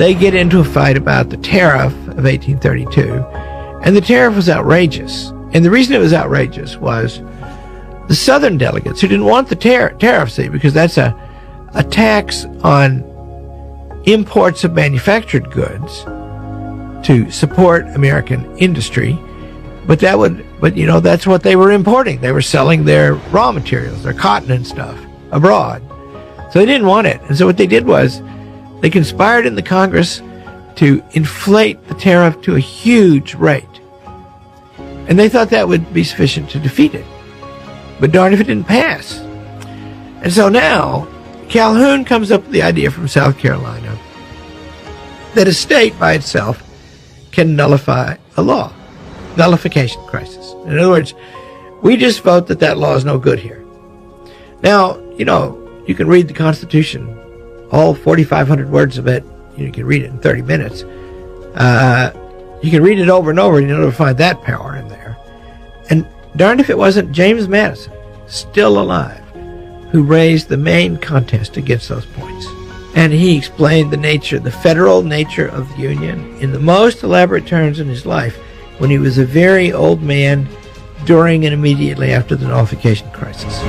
they get into a fight about the tariff of 1832, and the tariff was outrageous. And the reason it was outrageous was the Southern delegates who didn't want the tariff, see, because that's a tax on imports of manufactured goods to support American industry, but that's what they were importing. They were selling their raw materials, their cotton and stuff, abroad. So they didn't want it. And so what they did was they conspired in the Congress to inflate the tariff to a huge rate. And they thought that would be sufficient to defeat it. But darn if it didn't pass. And so now Calhoun comes up with the idea from South Carolina that a state by itself can nullify a law. Nullification crisis. In other words, we just vote that law is no good here. Now, you can read the Constitution, all 4,500 words of it. You can read it in 30 minutes. You can read it over and over and you'll never find that power in there. And darned if it wasn't James Madison, still alive, who raised the main contest against those points. And he explained the federal nature of the Union in the most elaborate terms in his life when he was a very old man during and immediately after the nullification crisis.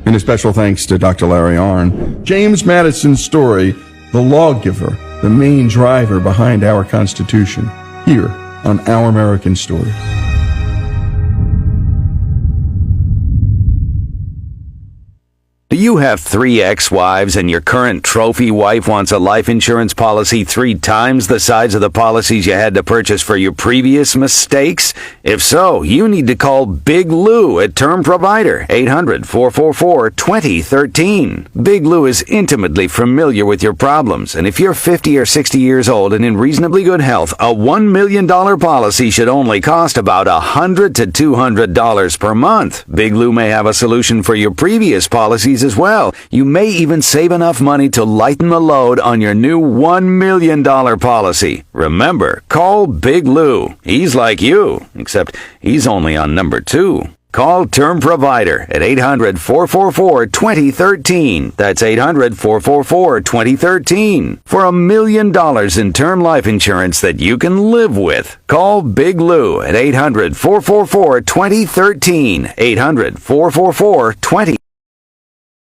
And a special thanks to Dr. Larry Arnn. James Madison's story, the lawgiver, the main driver behind our Constitution, here on Our American Stories. Do you have 3 ex-wives and your current trophy wife wants a life insurance policy 3 times the size of the policies you had to purchase for your previous mistakes? If so, you need to call Big Lou at Term Provider, 800-444-2013. Big Lou is intimately familiar with your problems, and if you're 50 or 60 years old and in reasonably good health, a $1 million policy should only cost about $100 to $200 per month. Big Lou may have a solution for your previous policies as well. You may even save enough money to lighten the load on your new $1 million policy. Remember, call Big Lou. He's like you, except he's only on number 2. Call Term Provider at 800-444-2013. That's 800-444-2013. For $1 million in term life insurance that you can live with. Call Big Lou at 800-444-2013. 800-444-2013.